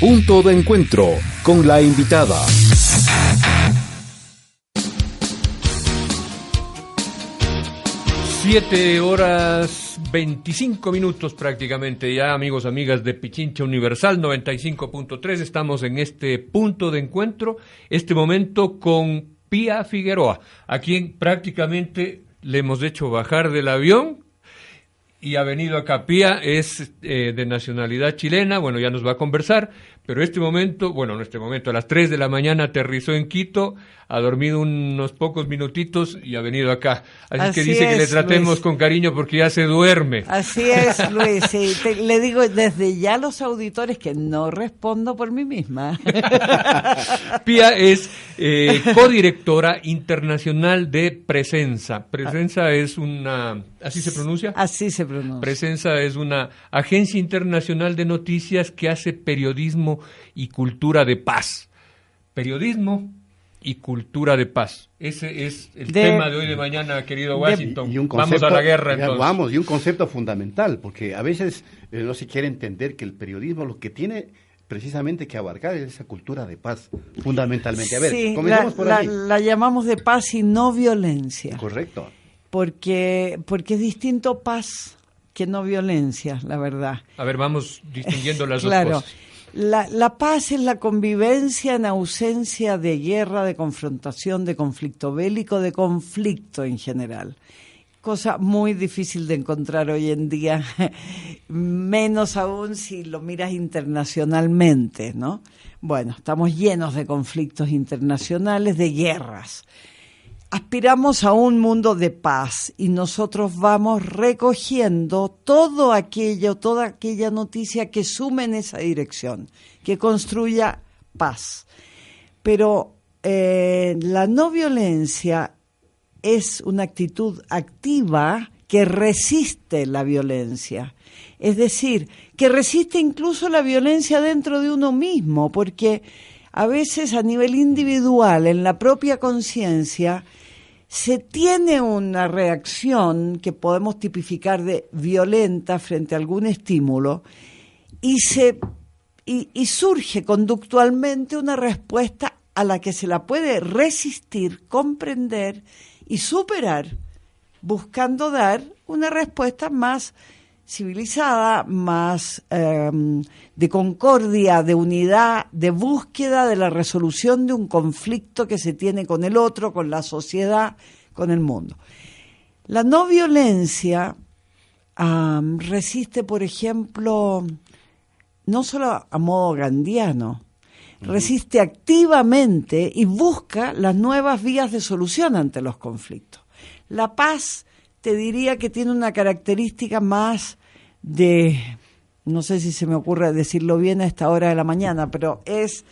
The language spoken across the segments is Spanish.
Punto de encuentro con la invitada. Siete horas 25 minutos prácticamente ya, amigos, amigas de Pichincha Universal 95.3. Estamos en este punto de encuentro, este momento con Pía Figueroa, a quien prácticamente le hemos hecho bajar del avión y ha venido acá. Pía es de nacionalidad chilena, bueno, ya nos va a conversar, pero a las 3 de la mañana aterrizó en Quito, ha dormido unos pocos minutitos y ha venido acá. Así que dice que le tratemos, Luis, con cariño porque ya se duerme. Así es, Luis, sí. Le digo desde ya a los auditores que no respondo por mí misma. Pía es codirectora internacional de Presensa. Presensa es una... ¿Así se pronuncia? Así se pronuncia. Presensa es una agencia internacional de noticias que hace periodismo y cultura de paz. Periodismo y cultura de paz. Ese es el tema de hoy de mañana, querido Washington. Vamos a la guerra, entonces. Vamos, y un concepto fundamental, porque a veces no se quiere entender que el periodismo lo que tiene precisamente que abarcar es esa cultura de paz, fundamentalmente. A ver, sí, comencemos por ahí. La llamamos de paz y no violencia. Correcto. Porque es distinto paz que no violencia, la verdad. A ver, vamos distinguiendo las claro. dos cosas. La paz es la convivencia en ausencia de guerra, de confrontación, de conflicto bélico, de conflicto en general. Cosa muy difícil de encontrar hoy en día, menos aún si lo miras internacionalmente, ¿no? Bueno, estamos llenos de conflictos internacionales, de guerras. Aspiramos a un mundo de paz y nosotros vamos recogiendo toda aquella noticia que sume en esa dirección, que construya paz. Pero la no violencia es una actitud activa que resiste la violencia. Es decir, que resiste incluso la violencia dentro de uno mismo, porque a veces a nivel individual, en la propia conciencia, se tiene una reacción que podemos tipificar de violenta frente a algún estímulo y surge conductualmente una respuesta a la que se la puede resistir, comprender y superar, buscando dar una respuesta más civilizada, más de concordia, de unidad, de búsqueda de la resolución de un conflicto que se tiene con el otro, con la sociedad, con el mundo. La no violencia resiste, por ejemplo, no solo a modo gandhiano, resiste activamente y busca las nuevas vías de solución ante los conflictos. La paz, te diría que tiene una característica más de, no sé si se me ocurre decirlo bien a esta hora de la mañana, pero es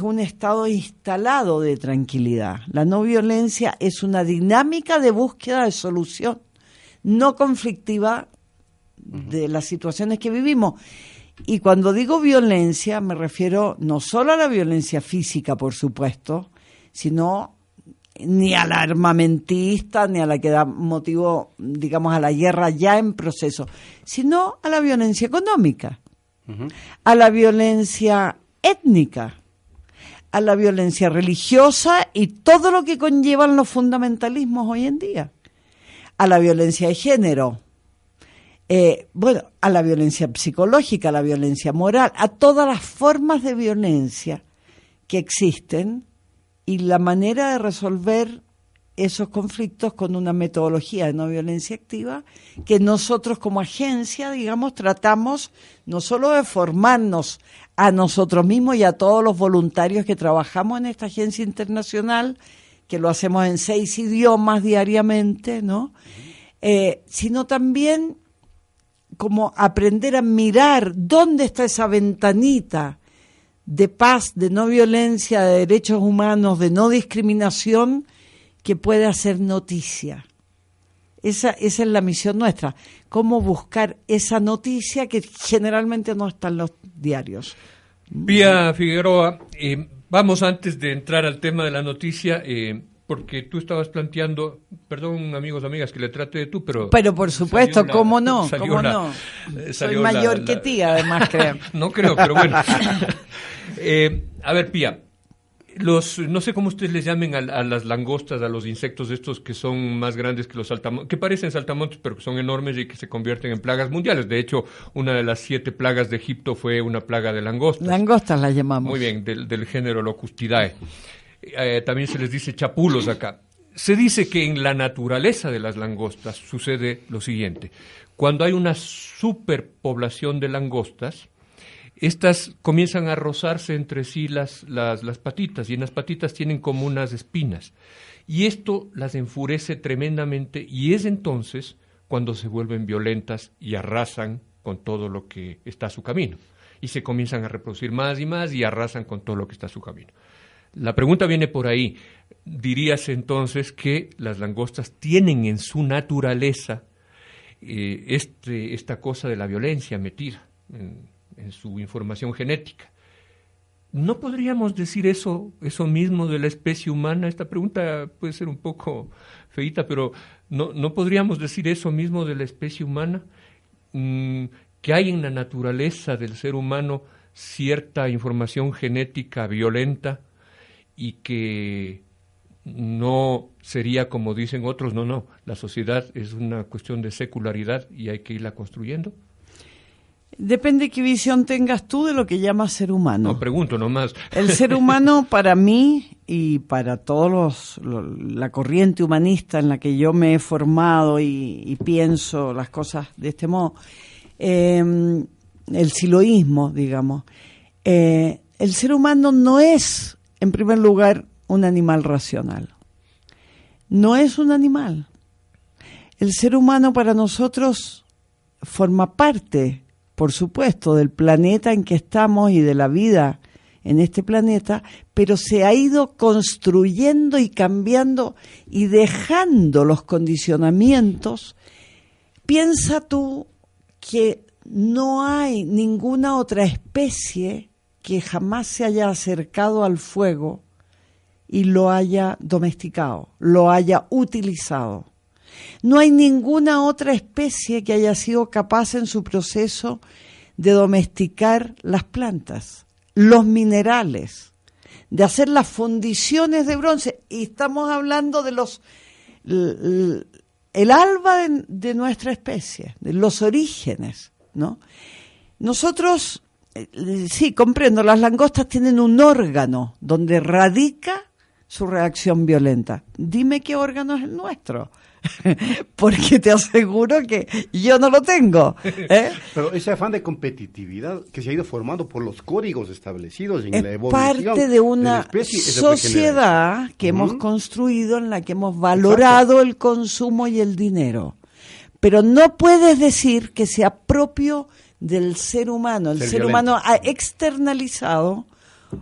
un estado instalado de tranquilidad. La no violencia es una dinámica de búsqueda de solución no conflictiva de las situaciones que vivimos. Y cuando digo violencia me refiero no solo a la violencia física, por supuesto, sino ni a la armamentista, ni a la que da motivo, digamos, a la guerra ya en proceso, sino a la violencia económica, a la violencia étnica, a la violencia religiosa y todo lo que conllevan los fundamentalismos hoy en día, a la violencia de género, a la violencia psicológica, a la violencia moral, a todas las formas de violencia que existen y la manera de resolver esos conflictos con una metodología de no violencia activa que nosotros como agencia, digamos, tratamos no solo de formarnos a nosotros mismos y a todos los voluntarios que trabajamos en esta agencia internacional, que lo hacemos en 6 idiomas diariamente, ¿no? Sino también como aprender a mirar dónde está esa ventanita de paz, de no violencia, de derechos humanos, de no discriminación, que puede hacer noticia. Esa es la misión nuestra, cómo buscar esa noticia que generalmente no está en los diarios. Pía Figueroa, vamos antes de entrar al tema de la noticia, porque tú estabas planteando, perdón amigos, amigas, que le trate de tú, pero por supuesto, ¿cómo no? ¿Cómo no? Soy salió mayor que ti, además, creo. No creo, pero bueno. A ver, Pía, no sé cómo ustedes les llamen a las langostas, a los insectos estos que son más grandes que los saltamontes, que parecen saltamontes, pero que son enormes y que se convierten en plagas mundiales. De hecho, una de las 7 plagas de Egipto fue una plaga de langostas. Langostas las llamamos. Muy bien, del género Locustidae. También se les dice chapulos acá. Se dice que en la naturaleza de las langostas sucede lo siguiente. Cuando hay una superpoblación de langostas, estas comienzan a rozarse entre sí las patitas, y en las patitas tienen como unas espinas. Y esto las enfurece tremendamente, y es entonces cuando se vuelven violentas y arrasan con todo lo que está a su camino. Y se comienzan a reproducir más y arrasan con todo lo que está a su camino. La pregunta viene por ahí. ¿Dirías entonces que las langostas tienen en su naturaleza esta cosa de la violencia metida en su información genética? ¿No podríamos decir eso mismo de la especie humana? Esta pregunta puede ser un poco feíta, pero ¿no podríamos decir eso mismo de la especie humana? Que hay en la naturaleza del ser humano cierta información genética violenta y que no sería como dicen otros, no, la sociedad es una cuestión de secularidad y hay que irla construyendo. Depende qué visión tengas tú de lo que llamas ser humano. No, pregunto nomás. El ser humano para mí y para todos la corriente humanista en la que yo me he formado y pienso las cosas de este modo, el siloísmo, digamos, el ser humano no es, en primer lugar, un animal racional. No es un animal. El ser humano para nosotros forma parte, por supuesto, del planeta en que estamos y de la vida en este planeta, pero se ha ido construyendo y cambiando y dejando los condicionamientos. Piensa tú que no hay ninguna otra especie que jamás se haya acercado al fuego y lo haya domesticado, lo haya utilizado. No hay ninguna otra especie que haya sido capaz en su proceso de domesticar las plantas, los minerales, de hacer las fundiciones de bronce. Y estamos hablando de el alba de nuestra especie, de los orígenes, ¿no? Nosotros, sí, comprendo, las langostas tienen un órgano donde radica su reacción violenta. Dime qué órgano es el nuestro, porque te aseguro que yo no lo tengo. Pero ese afán de competitividad que se ha ido formando por los códigos establecidos en la evolución parte de una sociedad que hemos construido en la que hemos valorado el consumo y el dinero. Pero no puedes decir que sea propio del ser humano. El ser humano ha externalizado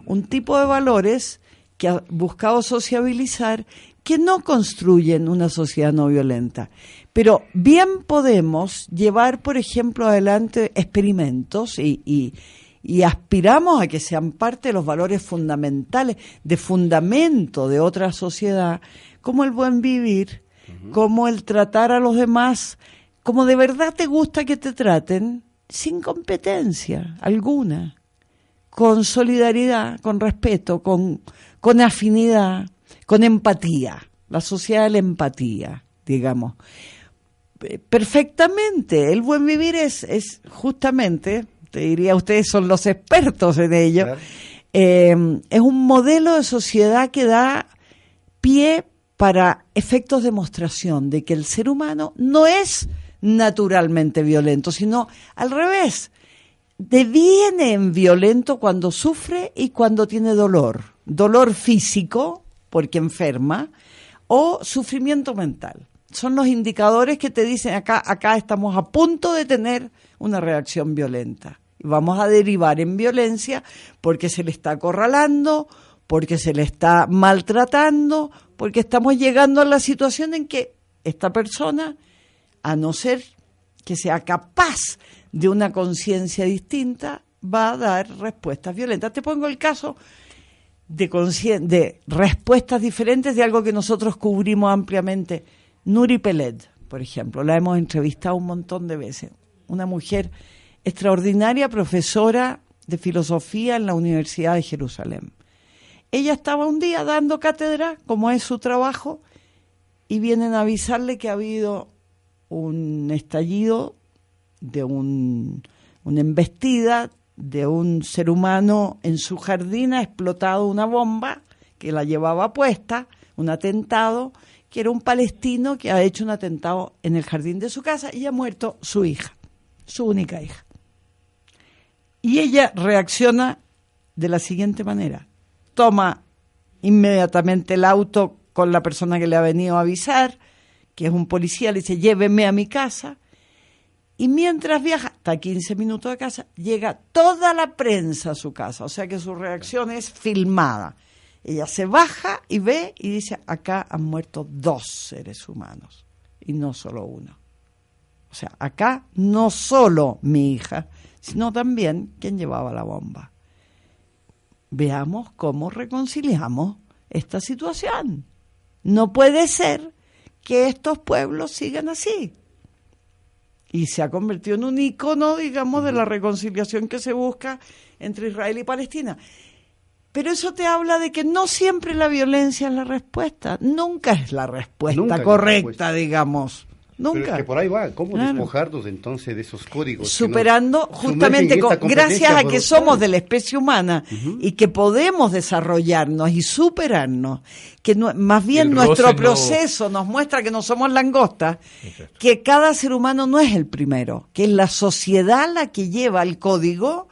un tipo de valores que ha buscado sociabilizar, que no construyen una sociedad no violenta. Pero bien podemos llevar, por ejemplo, adelante experimentos y aspiramos a que sean parte de los valores fundamentales, de fundamento de otra sociedad, como el buen vivir, como el tratar a los demás, como de verdad te gusta que te traten, sin competencia alguna, con solidaridad, con respeto, con afinidad, con empatía, la sociedad de la empatía, digamos. Perfectamente, el buen vivir es justamente, te diría, ustedes son los expertos en ello, claro. Es un modelo de sociedad que da pie para efectos de demostración de que el ser humano no es naturalmente violento, sino al revés, deviene en violento cuando sufre y cuando tiene dolor físico, porque enferma, o sufrimiento mental. Son los indicadores que te dicen acá estamos a punto de tener una reacción violenta. Y vamos a derivar en violencia porque se le está acorralando, porque se le está maltratando, porque estamos llegando a la situación en que esta persona, a no ser que sea capaz de una conciencia distinta, va a dar respuestas violentas. Te pongo el caso de respuestas diferentes de algo que nosotros cubrimos ampliamente. Nuri Peled, por ejemplo, la hemos entrevistado un montón de veces. Una mujer extraordinaria, profesora de filosofía en la Universidad de Jerusalén. Ella estaba un día dando cátedra, como es su trabajo, y vienen a avisarle que ha habido un estallido de una embestida de un ser humano en su jardín, ha explotado una bomba que la llevaba puesta, un atentado, que era un palestino que ha hecho un atentado en el jardín de su casa y ha muerto su hija, su única hija. Y ella reacciona de la siguiente manera: toma inmediatamente el auto con la persona que le ha venido a avisar, que es un policía, le dice, lléveme a mi casa, y mientras viaja, hasta 15 minutos de casa, llega toda la prensa a su casa, o sea que su reacción es filmada. Ella se baja y ve y dice, acá han muerto 2 seres humanos, y no solo uno. O sea, acá no solo mi hija, sino también quien llevaba la bomba. Veamos cómo reconciliamos esta situación. No puede ser que estos pueblos sigan así. Y se ha convertido en un ícono, digamos, de la reconciliación que se busca entre Israel y Palestina. Pero eso te habla de que no siempre la violencia es la respuesta. Nunca es la respuesta correcta, digamos. Nunca. Pero es que por ahí va, ¿cómo despojarnos entonces de esos códigos? Superando, justamente, gracias a que somos de la especie humana y que podemos desarrollarnos y superarnos, que más bien nuestro proceso nos muestra que no somos langostas, que cada ser humano no es el primero, que es la sociedad la que lleva el código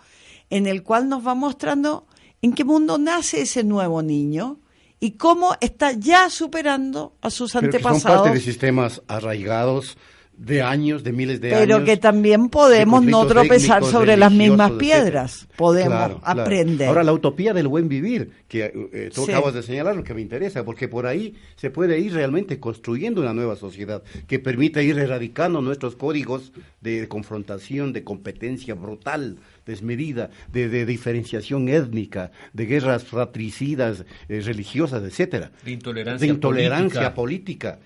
en el cual nos va mostrando en qué mundo nace ese nuevo niño y cómo está ya superando a sus antepasados. Son parte de sistemas arraigados de años, de miles de años. Pero que también podemos no tropezar sobre las mismas piedras. Etcétera. Podemos aprender. Claro. Ahora, la utopía del buen vivir, que tú acabas de señalar, lo que me interesa, porque por ahí se puede ir realmente construyendo una nueva sociedad que permita ir erradicando nuestros códigos de confrontación, de competencia brutal, desmedida, de diferenciación étnica, de guerras fratricidas, religiosas, etcétera. De intolerancia política.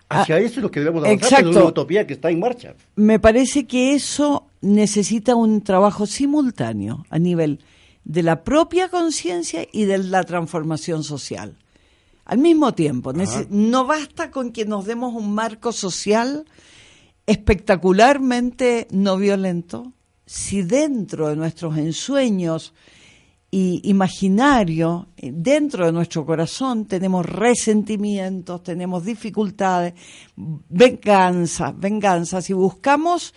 Hacia eso es lo que debemos avanzar, pero es una utopía que está en marcha. Me parece que eso necesita un trabajo simultáneo a nivel de la propia conciencia y de la transformación social. Al mismo tiempo, no basta con que nos demos un marco social espectacularmente no violento, si dentro de nuestros ensueños y imaginario, dentro de nuestro corazón tenemos resentimientos, tenemos dificultades, venganzas y buscamos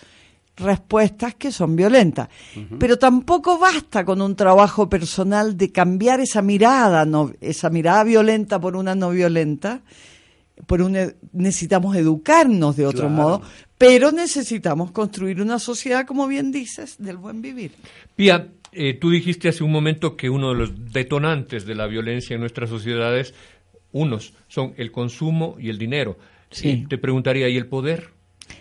respuestas que son violentas. Pero tampoco basta con un trabajo personal de cambiar esa mirada violenta por una no violenta. Necesitamos educarnos de otro modo, pero necesitamos construir una sociedad, como bien dices, del buen vivir. Pía, tú dijiste hace un momento que uno de los detonantes de la violencia en nuestras sociedades, son el consumo y el dinero. Sí. Te preguntaría, ¿y el poder?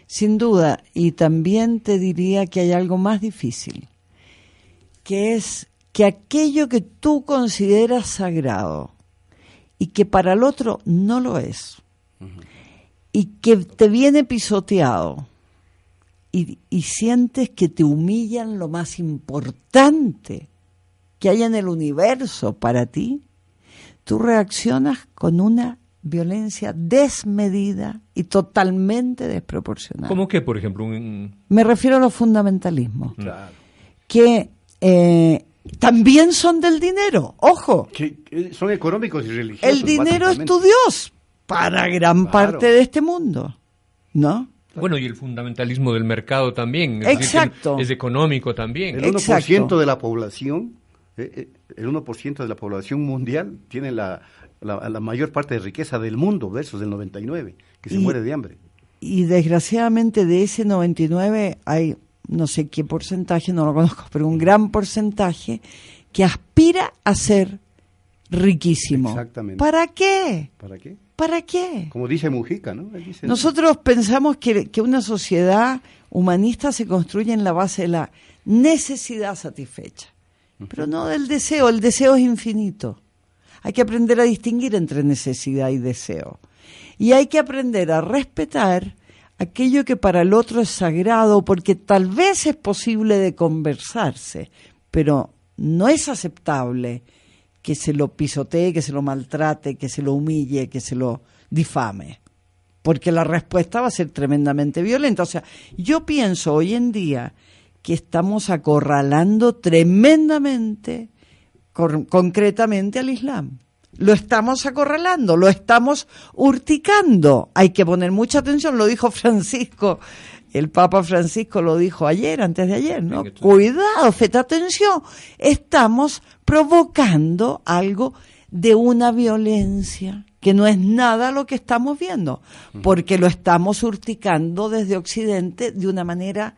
Sin duda, y también te diría que hay algo más difícil, que es que aquello que tú consideras sagrado y que para el otro no lo es, y que te viene pisoteado, y sientes que te humillan lo más importante que hay en el universo para ti, tú reaccionas con una violencia desmedida y totalmente desproporcionada. ¿Cómo qué, por ejemplo? Me refiero a los fundamentalismos, Claro. que también son del dinero, ojo. Que son económicos y religiosos. El dinero es tu Dios para gran parte de este mundo, ¿no? Bueno, y el fundamentalismo del mercado también. Exacto. Es económico también. El 1% de la población, el 1% de la población mundial tiene la mayor parte de riqueza del mundo versus el 99%, que se muere de hambre. Y desgraciadamente de ese 99 hay, no sé qué porcentaje, no lo conozco, pero un gran porcentaje que aspira a ser riquísimo. Exactamente. ¿Para qué? ¿Para qué? ¿Para qué? Como dice Mujica, ¿no? Nosotros pensamos que una sociedad humanista se construye en la base de la necesidad satisfecha, pero no del deseo. El deseo es infinito. Hay que aprender a distinguir entre necesidad y deseo. Y hay que aprender a respetar aquello que para el otro es sagrado, porque tal vez es posible de conversarse, pero no es aceptable que se lo pisotee, que se lo maltrate, que se lo humille, que se lo difame, porque la respuesta va a ser tremendamente violenta. O sea, yo pienso hoy en día que estamos acorralando tremendamente, concretamente al Islam. Lo estamos acorralando, lo estamos urticando. Hay que poner mucha atención, lo dijo Francisco, el Papa Francisco lo dijo ayer, antes de ayer, ¿no? Cuidado, feta atención, estamos provocando algo de una violencia que no es nada lo que estamos viendo, porque lo estamos urticando desde Occidente de una manera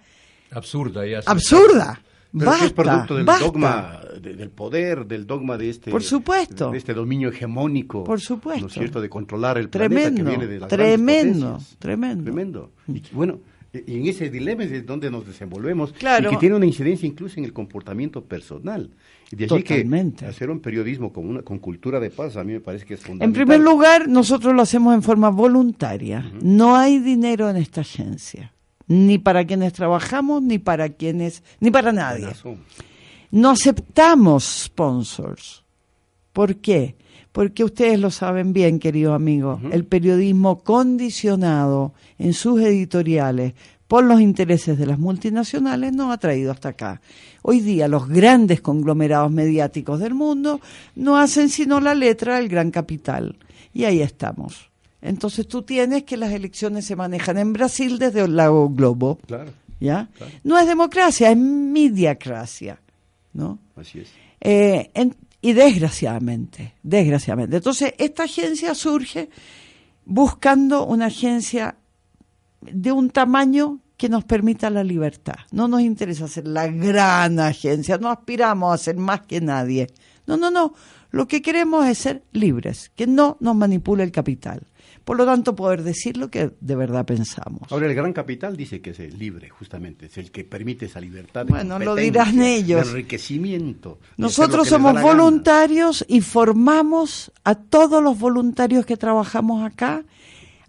absurda. Absurda. Pero Basta, que es producto del basta. dogma del poder, del dogma de este, por supuesto, de este dominio hegemónico, por supuesto, ¿no es cierto?, de controlar el tremendo, planeta que viene de las tremendo. Tremendo. Y bueno, y en ese dilema es donde nos desenvolvemos, claro, y que tiene una incidencia incluso en el comportamiento personal. Y de allí totalmente, que hacer un periodismo con cultura de paz a mí me parece que es fundamental. En primer lugar, nosotros lo hacemos en forma voluntaria. No hay dinero en esta agencia, ni para quienes trabajamos, ni para nadie. Buenazo. No aceptamos sponsors. ¿Por qué? Porque ustedes lo saben bien, querido amigo, el periodismo condicionado en sus editoriales por los intereses de las multinacionales nos ha traído hasta acá. Hoy día los grandes conglomerados mediáticos del mundo no hacen sino la letra del gran capital. Y ahí estamos. Entonces tú tienes que las elecciones se manejan en Brasil desde el lago Globo. Claro. ¿Ya? Claro. No es democracia, es mediacracia, ¿no? Así es. Y desgraciadamente. Entonces, esta agencia surge buscando una agencia de un tamaño que nos permita la libertad. No nos interesa ser la gran agencia, no aspiramos a ser más que nadie. No. Lo que queremos es ser libres, que no nos manipule el capital. Por lo tanto, poder decir lo que de verdad pensamos. Ahora, el gran capital dice que es el libre, justamente, es el que permite esa libertad de bueno, lo dirán ellos. de enriquecimiento. Nosotros somos voluntarios y formamos a todos los voluntarios que trabajamos acá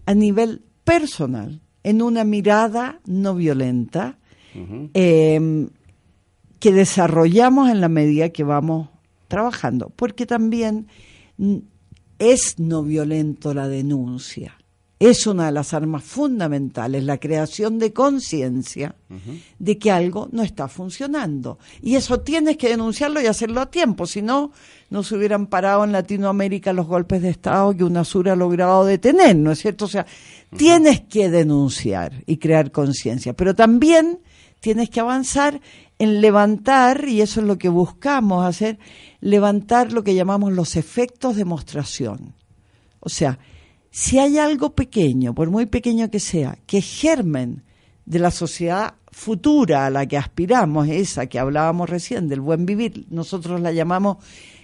a nivel personal, en una mirada no violenta, que desarrollamos en la medida que vamos trabajando, porque también es no violento la denuncia. Es una de las armas fundamentales, la creación de conciencia de que algo no está funcionando. Y eso tienes que denunciarlo y hacerlo a tiempo, si no, no se hubieran parado en Latinoamérica los golpes de Estado que UNASUR ha logrado detener, ¿no es cierto? O sea, tienes que denunciar y crear conciencia, pero también tienes que avanzar en levantar, y eso es lo que buscamos hacer, levantar lo que llamamos los efectos de demostración. O sea, si hay algo pequeño, por muy pequeño que sea, que germen de la sociedad futura a la que aspiramos, esa que hablábamos recién, del buen vivir, nosotros la llamamos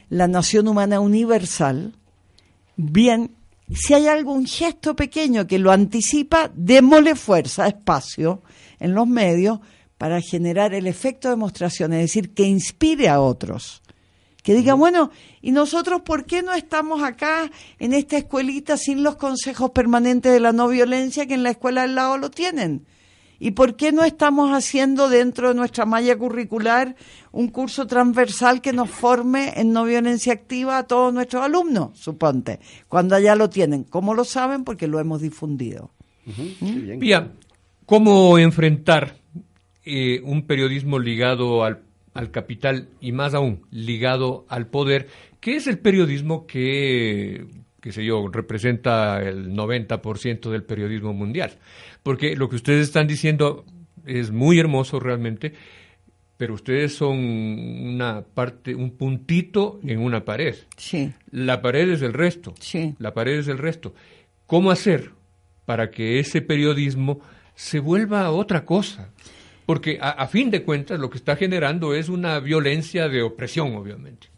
la nación humana universal, bien, si hay algún gesto pequeño que lo anticipa, démosle fuerza, espacio en los medios para generar el efecto de demostración, es decir, que inspire a otros. Que digan, bueno, ¿y nosotros por qué no estamos acá en esta escuelita sin los consejos permanentes de la no violencia que en la escuela al lado lo tienen? ¿Y por qué no estamos haciendo dentro de nuestra malla curricular un curso transversal que nos forme en no violencia activa a todos nuestros alumnos, suponte? Cuando allá lo tienen. ¿Cómo lo saben? Porque lo hemos difundido. Pía, ¿cómo enfrentar un periodismo ligado al capital y más aún ligado al poder, que es el periodismo que qué sé yo, representa el 90% del periodismo mundial? Porque lo que ustedes están diciendo es muy hermoso realmente, pero ustedes son una parte, un puntito en una pared. Sí. La pared es el resto. Sí. La pared es el resto. ¿Cómo hacer para que ese periodismo se vuelva otra cosa? Porque a fin de cuentas lo que está generando es una violencia de opresión, obviamente.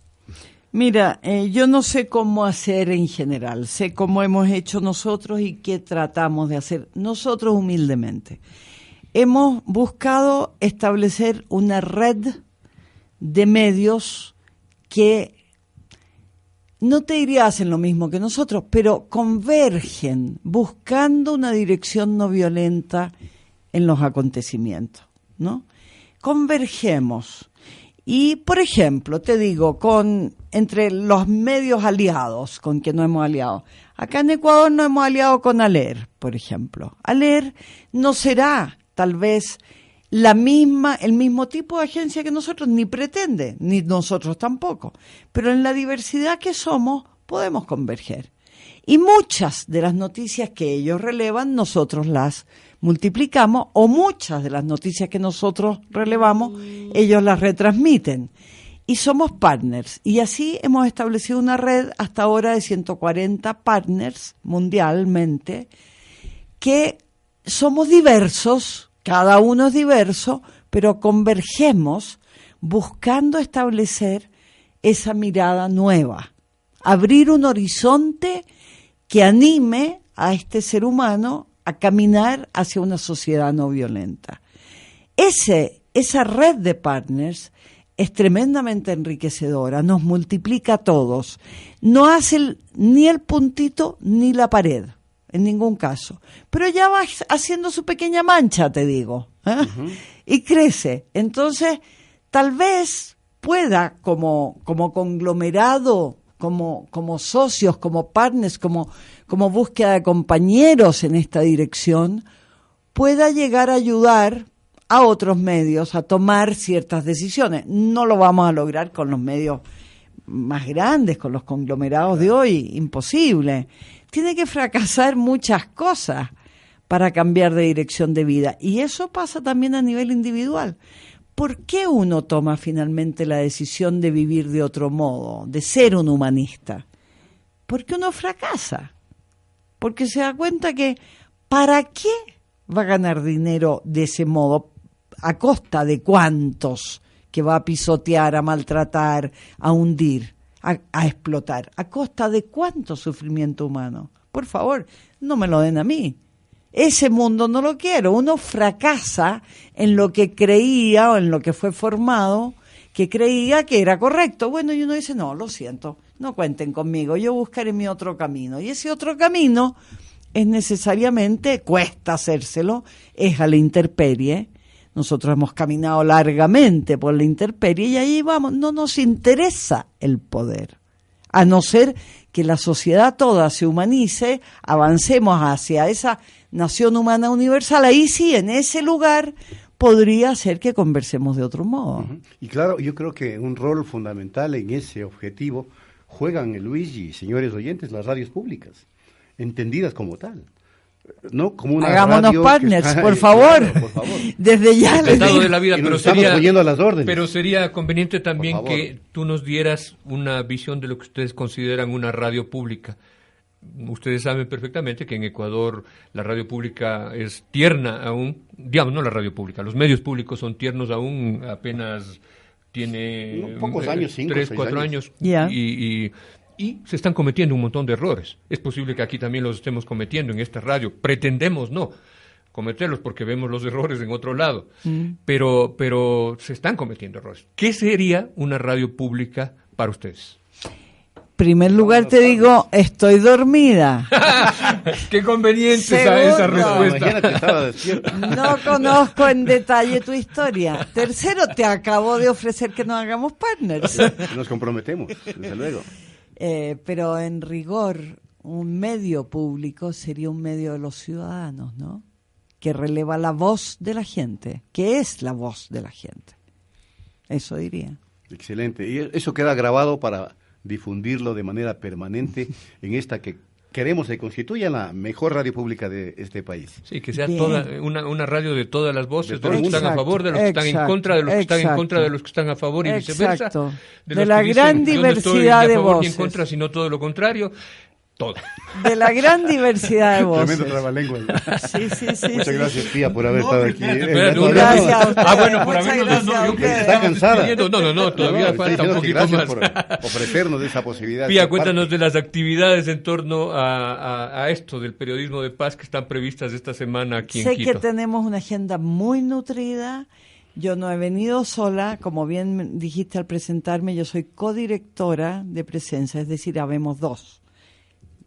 Mira, yo no sé cómo hacer en general, sé cómo hemos hecho nosotros y qué tratamos de hacer nosotros humildemente. Hemos buscado establecer una red de medios que no te diría hacen lo mismo que nosotros, pero convergen buscando una dirección no violenta en los acontecimientos, ¿no? Convergemos. Y, por ejemplo, te digo, entre los medios aliados con que nos hemos aliado. Acá en Ecuador nos hemos aliado con ALER, por ejemplo. ALER no será, tal vez, el mismo tipo de agencia que nosotros, ni pretende, ni nosotros tampoco. Pero en la diversidad que somos, podemos converger. Y muchas de las noticias que ellos relevan, nosotros las multiplicamos, o muchas de las noticias que nosotros relevamos, ellos las retransmiten. Y somos partners. Y así hemos establecido una red hasta ahora de 140 partners mundialmente, que somos diversos, cada uno es diverso, pero convergemos buscando establecer esa mirada nueva, abrir un horizonte que anime a este ser humano a caminar hacia una sociedad no violenta. Esa red de partners es tremendamente enriquecedora, nos multiplica a todos, no hace ni el puntito ni la pared, en ningún caso, pero ya va haciendo su pequeña mancha, te digo, ¿eh? Uh-huh. Y crece. Entonces, tal vez pueda, como conglomerado, como socios, como partners, como búsqueda de compañeros en esta dirección, pueda llegar a ayudar a otros medios a tomar ciertas decisiones. No lo vamos a lograr con los medios más grandes, con los conglomerados de hoy, imposible. Tiene que fracasar muchas cosas para cambiar de dirección de vida. Y eso pasa también a nivel individual. ¿Por qué uno toma finalmente la decisión de vivir de otro modo, de ser un humanista? Porque uno fracasa. Porque se da cuenta que ¿para qué va a ganar dinero de ese modo? ¿A costa de cuántos que va a pisotear, a maltratar, a hundir, a explotar? ¿A costa de cuánto sufrimiento humano? Por favor, no me lo den a mí. Ese mundo no lo quiero. Uno fracasa en lo que creía o en lo que fue formado, que creía que era correcto. Bueno, y uno dice, no, lo siento, no cuenten conmigo, yo buscaré mi otro camino. Y ese otro camino es necesariamente, cuesta hacérselo, es a la intemperie. Nosotros hemos caminado largamente por la intemperie y ahí vamos. No nos interesa el poder, a no ser que la sociedad toda se humanice, avancemos hacia esa nación humana universal. Ahí sí, en ese lugar podría ser que conversemos de otro modo. Uh-huh. Y claro, yo creo que un rol fundamental en ese objetivo juegan, Luigi, señores oyentes, las radios públicas, entendidas como tal. No como una hagámonos radio partners, por favor. Claro, por favor. Desde ya les digo. De la vida, pero sería conveniente también que tú nos dieras una visión de lo que ustedes consideran una radio pública. Ustedes saben perfectamente que en Ecuador la radio pública es tierna aún, digamos, no la radio pública, los medios públicos son tiernos aún, apenas tiene pocos años, 3, 4 años, yeah. Y se están cometiendo un montón de errores. Es posible que aquí también los estemos cometiendo en esta radio. Pretendemos no cometerlos porque vemos los errores en otro lado. Pero se están cometiendo errores. ¿Qué sería una radio pública para ustedes? En primer lugar te digo, estoy dormida. Qué conveniente esa respuesta. No conozco en detalle tu historia. Tercero, te acabo de ofrecer que nos hagamos partners. Nos comprometemos, desde luego. Pero en rigor, un medio público sería un medio de los ciudadanos, ¿no? Que releva la voz de la gente, que es la voz de la gente. Eso diría. Excelente. Y eso queda grabado para difundirlo de manera permanente en esta que queremos se constituya la mejor radio pública de este país. Sí, que sea toda una radio de todas las voces, de los que están a favor, de los que están en contra, de los que están en contra, de los que están a favor y viceversa. De la gran diversidad de voces. No estoy ni a favor ni en contra, sino todo lo contrario. Toda. De la gran diversidad de voces. Tremendo trabalengua. Sí. Muchas gracias, Pía, por haber estado aquí. Gracias. Bueno, por habernos dado. Está cansada. No, todavía falta un poquito más. Por ofrecernos esa posibilidad. Pía, cuéntanos de las actividades en torno a esto del periodismo de paz que están previstas esta semana aquí en Quito. Sé que tenemos una agenda muy nutrida. Yo no he venido sola, como bien dijiste al presentarme, yo soy codirectora de Presencia, es decir, habemos dos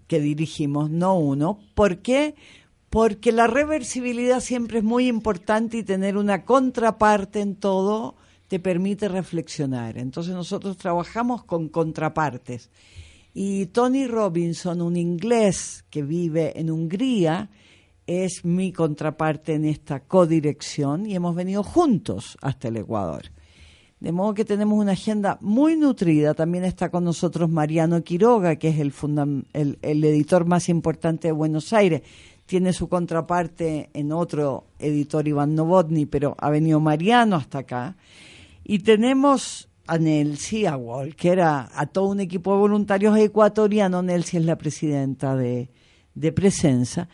que dirigimos, no uno. ¿Por qué? Porque la reversibilidad siempre es muy importante y tener una contraparte en todo te permite reflexionar. Entonces nosotros trabajamos con contrapartes. Y Tony Robinson, un inglés que vive en Hungría, es mi contraparte en esta codirección y hemos venido juntos hasta el Ecuador. De modo que tenemos una agenda muy nutrida. También está con nosotros Mariano Quiroga, que es el editor más importante de Buenos Aires. Tiene su contraparte en otro editor, Iván Novotny, pero ha venido Mariano hasta acá. Y tenemos a Nelsi, a Walker, a todo un equipo de voluntarios ecuatorianos. Nelsi es la presidenta de Presenza.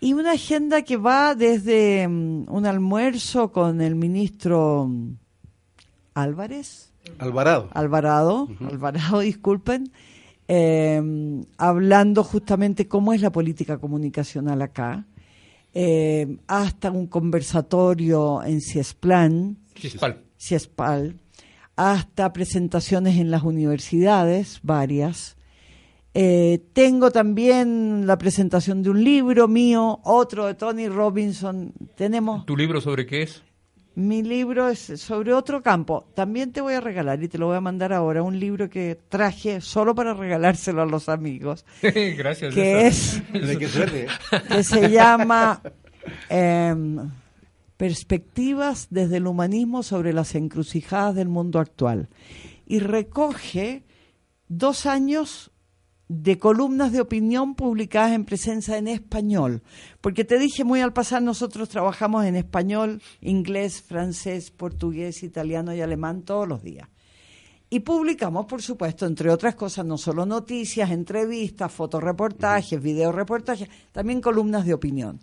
Y una agenda que va desde un almuerzo con el ministro Alvarado, disculpen, hablando justamente cómo es la política comunicacional acá, hasta un conversatorio en CIESPAL, hasta presentaciones en las universidades, varias. Tengo también la presentación de un libro mío, otro de Tony Robinson. ¿Tu libro sobre qué es? Mi libro es sobre otro campo. También te voy a regalar, y te lo voy a mandar ahora, un libro que traje solo para regalárselo a los amigos. Gracias. Que se llama Perspectivas desde el humanismo sobre las encrucijadas del mundo actual. Y recoge 2 años de columnas de opinión publicadas en Presencia en español, porque te dije muy al pasar, nosotros trabajamos en español, inglés, francés, portugués, italiano y alemán todos los días. Y publicamos, por supuesto, entre otras cosas, no solo noticias, entrevistas, fotoreportajes, videoreportajes, también columnas de opinión.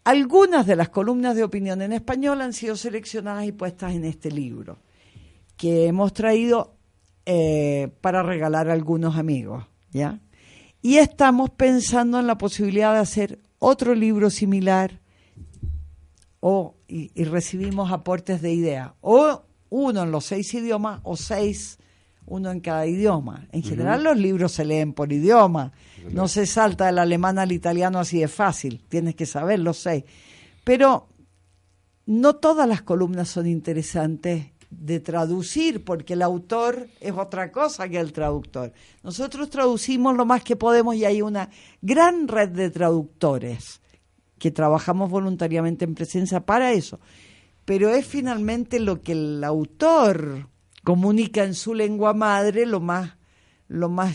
Algunas de las columnas de opinión en español han sido seleccionadas y puestas en este libro, que hemos traído para regalar a algunos amigos. ¿Ya? Y estamos pensando en la posibilidad de hacer otro libro similar y recibimos aportes de ideas, o uno en los 6 idiomas o 6, uno en cada idioma. En general los libros se leen por idioma, no se salta del alemán al italiano así de fácil, tienes que saber los 6. Pero no todas las columnas son interesantes de traducir, porque el autor es otra cosa que el traductor. Nosotros traducimos lo más que podemos y hay una gran red de traductores que trabajamos voluntariamente en Presencia para eso. Pero es finalmente lo que el autor comunica en su lengua madre lo más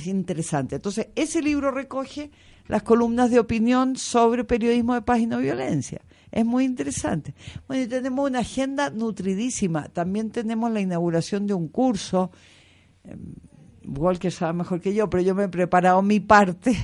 interesante. Entonces, ese libro recoge las columnas de opinión sobre periodismo de paz y no violencia. Es muy interesante. Bueno, y tenemos una agenda nutridísima. También tenemos la inauguración de un curso. Walker sabe mejor que yo, pero yo me he preparado mi parte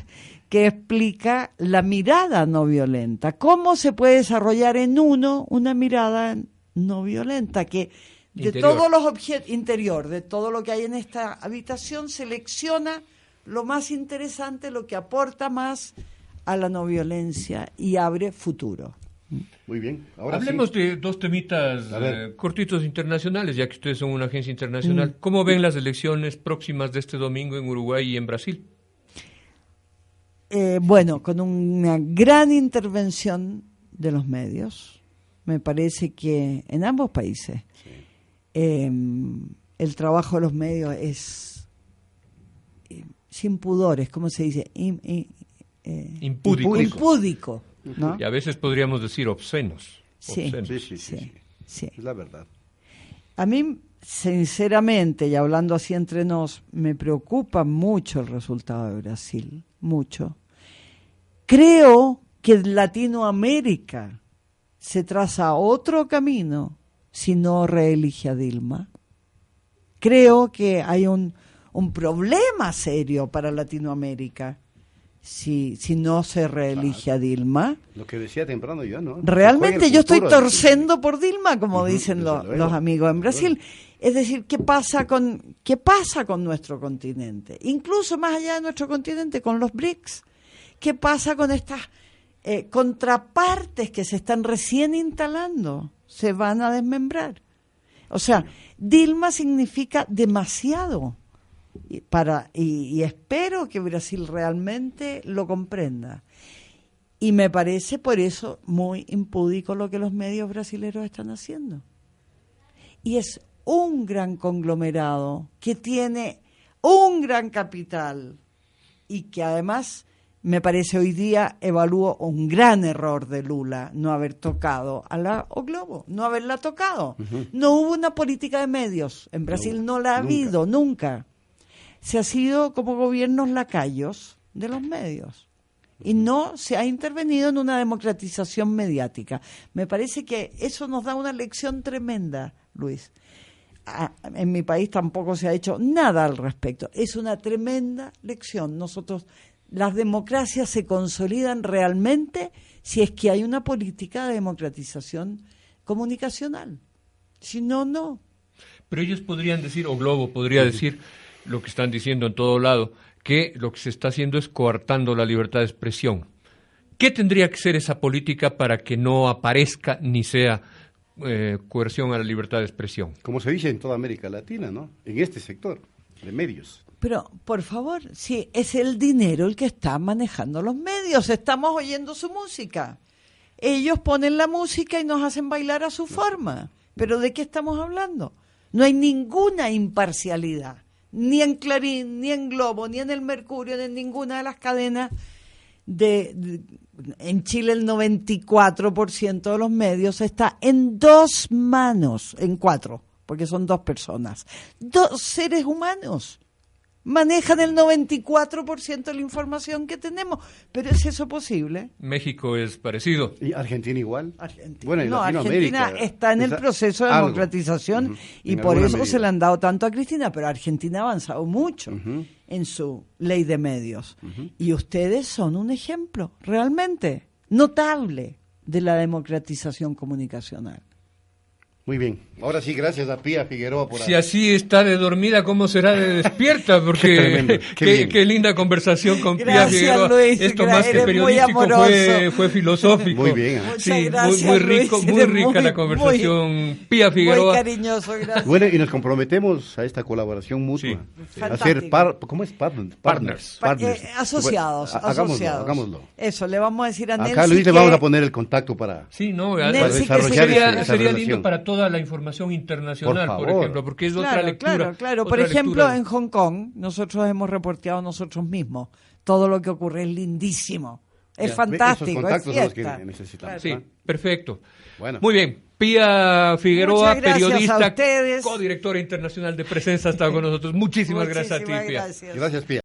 que explica la mirada no violenta. Cómo se puede desarrollar en uno una mirada no violenta que de todos los objetos interior, de todo lo que hay en esta habitación, selecciona lo más interesante, lo que aporta más a la no violencia y abre futuro. Muy bien. Ahora hablemos de 2 temitas cortitos internacionales, ya que ustedes son una agencia internacional. ¿Cómo ven las elecciones próximas de este domingo en Uruguay y en Brasil? Bueno, con una gran intervención de los medios. Me parece que en ambos países el trabajo de los medios es sin pudores, ¿cómo se dice? Impúdico. ¿No? Y a veces podríamos decir obscenos. Sí. Es la verdad. A mí, sinceramente, y hablando así entre nos, me preocupa mucho el resultado de Brasil, mucho. Creo que Latinoamérica se traza otro camino si no reelige a Dilma. Creo que hay un problema serio para Latinoamérica si no se reelige a Dilma. Lo que decía temprano yo, ¿no? Realmente yo estoy torciendo por Dilma, como dicen los amigos en Brasil. Es decir, ¿qué pasa con nuestro continente? Incluso más allá de nuestro continente, con los BRICS. ¿Qué pasa con estas contrapartes que se están recién instalando? se van a desmembrar. O sea, Dilma significa demasiado y espero que Brasil realmente lo comprenda. Y me parece por eso muy impúdico lo que los medios brasileños están haciendo. Y es un gran conglomerado que tiene un gran capital y que además me parece hoy día evalúo un gran error de Lula no haber tocado a la O Globo, no haberla tocado. No hubo una política de medios, en Brasil no la ha habido nunca. Se ha sido como gobiernos lacayos de los medios y no se ha intervenido en una democratización mediática. Me parece que eso nos da una lección tremenda, Luis. En mi país tampoco se ha hecho nada al respecto. Es una tremenda lección. Las democracias se consolidan realmente si es que hay una política de democratización comunicacional. Si no, no. Pero ellos podrían decir, o Globo podría decir, lo que están diciendo en todo lado, que lo que se está haciendo es coartando la libertad de expresión. ¿Qué tendría que ser esa política para que no aparezca ni sea coerción a la libertad de expresión? Como se dice en toda América Latina, ¿no? En este sector de medios. Pero, por favor, si es el dinero el que está manejando los medios, estamos oyendo su música. Ellos ponen la música y nos hacen bailar a su forma. ¿Pero de qué estamos hablando? No hay ninguna imparcialidad, ni en Clarín, ni en Globo, ni en el Mercurio, ni en ninguna de las cadenas. En Chile el 94% de los medios está en 2 manos, en 4, porque son 2 personas. 2 seres humanos manejan el 94% de la información que tenemos. ¿Pero es eso posible? México es parecido. ¿Y Argentina igual? Bueno, Argentina está en el proceso de democratización y por eso medida se le han dado tanto a Cristina, pero Argentina ha avanzado mucho en su ley de medios. Y ustedes son un ejemplo realmente notable de la democratización comunicacional. Muy bien. Ahora sí, gracias a Pía Figueroa por... Si así está de dormida, ¿cómo será de despierta? Porque qué linda conversación con Pía Figueroa. Luis, esto más que periodístico fue filosófico. Muy bien. Sí, gracias, muy rico, Luis, muy rica la conversación. Pía Figueroa. Muy cariñoso, gracias. Bueno, y nos comprometemos a esta colaboración mutua. Sí. A ser ¿cómo es? Partners. Asociados. Hagámoslo. Eso, le vamos a decir a Nelsi. Acá Luis le vamos a poner el contacto para... Sí, no, Nelsi, desarrollar sería lindo para toda la información internacional, por ejemplo, porque es otra lectura. Claro. Por ejemplo, en Hong Kong, nosotros hemos reporteado nosotros mismos. Todo lo que ocurre es lindísimo. Es fantástico. Esos contactos es son los que necesitamos. Sí, perfecto. Bueno. Muy bien. Pía Figueroa, periodista, a ustedes. codirectora internacional de Presencia, ha estado con nosotros. Muchísimas gracias a ti, Pía. Gracias. Gracias, Pía.